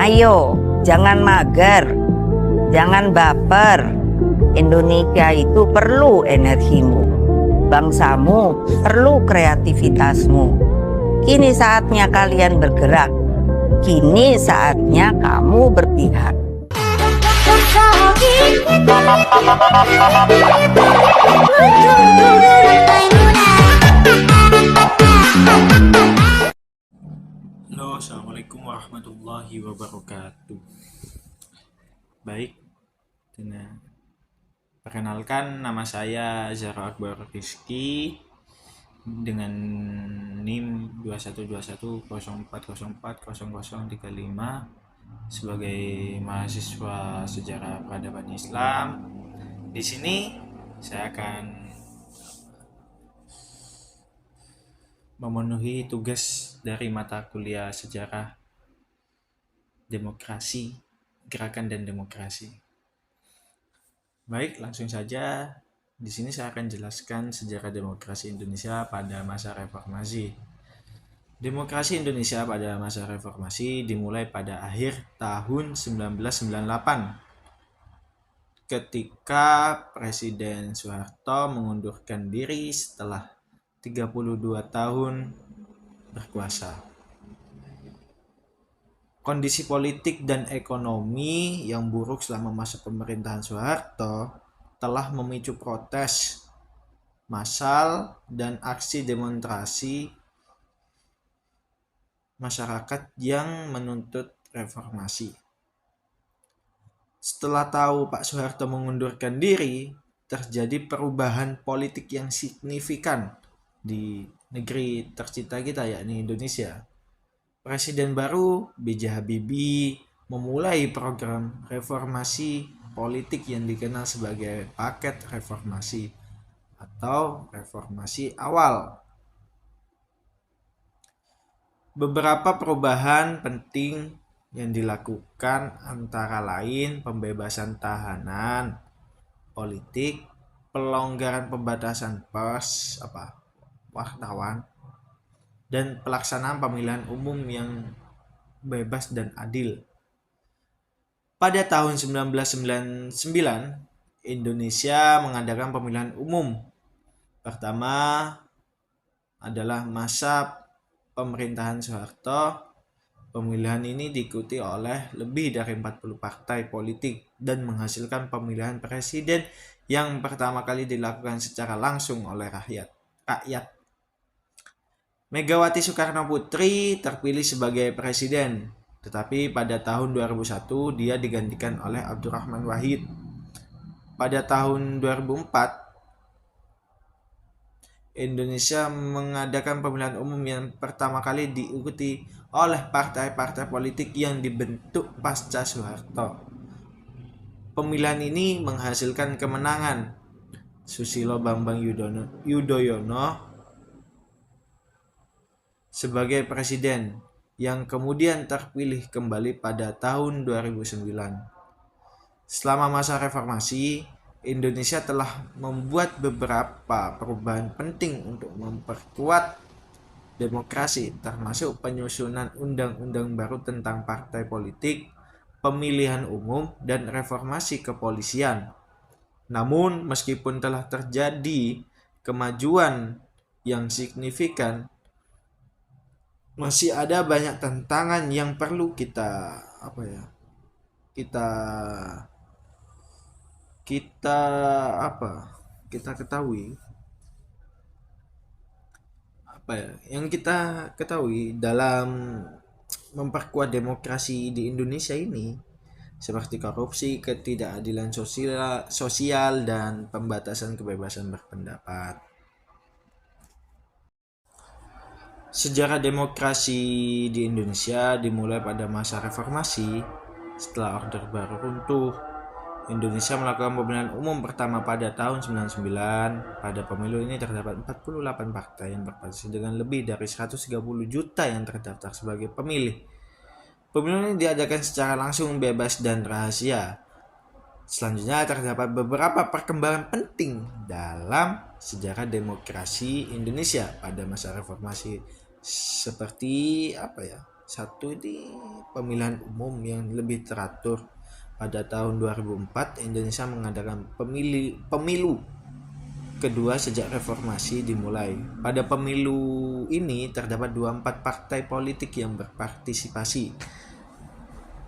Ayo, jangan mager, jangan baper. Indonesia itu perlu energimu, bangsamu perlu kreativitasmu. Kini saatnya kalian bergerak, kini saatnya kamu berpihak. Halo, assalamualaikum warahmatullahi wabarakatuh. Baik, perkenalkan nama saya Zara Akbar Rizky dengan NIM 212104040035 sebagai mahasiswa sejarah peradaban Islam. Di sini saya akan memenuhi tugas dari mata kuliah sejarah demokrasi, gerakan dan demokrasi. Baik, langsung saja. Di sini saya akan jelaskan sejarah demokrasi Indonesia pada masa reformasi. Demokrasi Indonesia pada masa reformasi dimulai pada akhir tahun 1998 ketika Presiden Soeharto mengundurkan diri setelah 32 tahun berkuasa. Kondisi politik dan ekonomi yang buruk selama masa pemerintahan Soeharto telah memicu protes massal dan aksi demonstrasi masyarakat yang menuntut reformasi. Setelah tahu Pak Soeharto mengundurkan diri, terjadi perubahan politik yang signifikan di negeri tercinta kita, yakni Indonesia. Presiden baru B.J. Habibie memulai program reformasi politik yang dikenal sebagai paket reformasi atau reformasi awal. Beberapa perubahan penting yang dilakukan antara lain pembebasan tahanan politik, pelonggaran pembatasan pers, wartawan, dan pelaksanaan pemilihan umum yang bebas dan adil. Pada tahun 1999, Indonesia mengadakan pemilihan umum. Pertama adalah masa pemerintahan Soeharto. Pemilihan ini diikuti oleh lebih dari 40 partai politik dan menghasilkan pemilihan presiden yang pertama kali dilakukan secara langsung oleh rakyat. Megawati Soekarno Putri terpilih sebagai presiden, tetapi pada tahun 2001 dia digantikan oleh Abdurrahman Wahid. Pada tahun 2004, Indonesia mengadakan pemilihan umum yang pertama kali diikuti oleh partai-partai politik yang dibentuk pasca Soeharto. Pemilihan ini menghasilkan kemenangan Susilo Bambang Yudhoyono sebagai presiden yang kemudian terpilih kembali pada tahun 2009. Selama masa reformasi, Indonesia telah membuat beberapa perubahan penting untuk memperkuat demokrasi, termasuk penyusunan undang-undang baru tentang partai politik, pemilihan umum, dan reformasi kepolisian. Namun, meskipun telah terjadi kemajuan yang signifikan, masih ada banyak tantangan yang perlu kita ketahui. Yang kita ketahui dalam memperkuat demokrasi di Indonesia ini, seperti korupsi, ketidakadilan sosial, dan pembatasan kebebasan berpendapat. Sejarah demokrasi di Indonesia dimulai pada masa reformasi. Setelah Orde Baru runtuh, Indonesia melakukan pemilihan umum pertama pada tahun 1999. Pada pemilu ini terdapat 48 partai yang berpartisipasi dengan lebih dari 130 juta yang terdaftar sebagai pemilih. Pemilu ini diadakan secara langsung, bebas, dan rahasia. Selanjutnya terdapat beberapa perkembangan penting dalam sejarah demokrasi Indonesia pada masa reformasi, seperti Satu ini pemilihan umum yang lebih teratur. Pada tahun 2004 Indonesia mengadakan pemilu kedua sejak reformasi dimulai. Pada pemilu ini terdapat 24 partai politik yang berpartisipasi.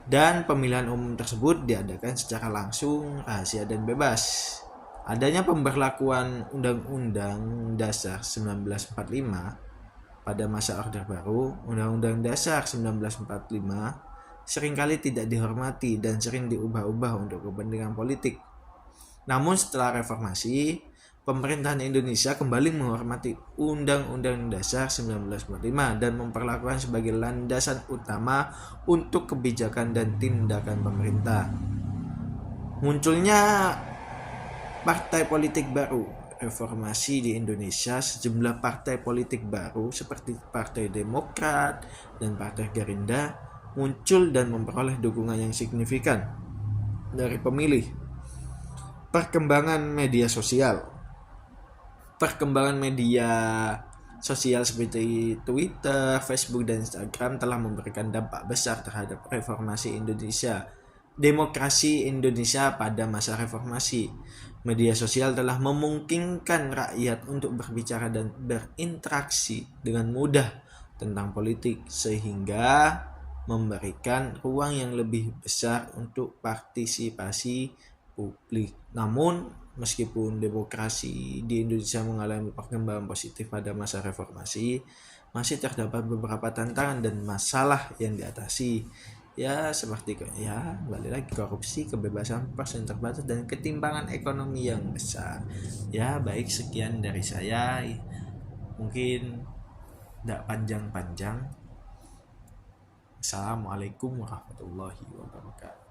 Dan pemilihan umum tersebut diadakan secara langsung, rahasia dan bebas. Adanya pemberlakuan Undang-Undang Dasar 1945 pada masa Orde Baru, Undang-Undang Dasar 1945 seringkali tidak dihormati dan sering diubah-ubah untuk kepentingan politik. Namun setelah reformasi, pemerintahan Indonesia kembali menghormati Undang-Undang Dasar 1945 dan memperlakukan sebagai landasan utama untuk kebijakan dan tindakan pemerintah. Munculnya partai politik baru reformasi di Indonesia. Sejumlah partai politik baru seperti Partai Demokrat dan Partai Gerindra muncul dan memperoleh dukungan yang signifikan dari pemilih. Perkembangan media sosial seperti Twitter, Facebook, dan Instagram telah memberikan dampak besar terhadap reformasi Indonesia. Demokrasi Indonesia pada masa reformasi. Media sosial telah memungkinkan rakyat untuk berbicara dan berinteraksi dengan mudah tentang politik, sehingga memberikan ruang yang lebih besar untuk partisipasi publik. Namun, meskipun demokrasi di Indonesia mengalami perkembangan positif pada masa reformasi, masih terdapat beberapa tantangan dan masalah yang diatasi. Ya, seperti balik lagi korupsi, kebebasan pers yang terbatas, dan ketimpangan ekonomi yang besar. Ya, baik, sekian dari saya. Mungkin tidak panjang-panjang. Assalamualaikum warahmatullahi wabarakatuh.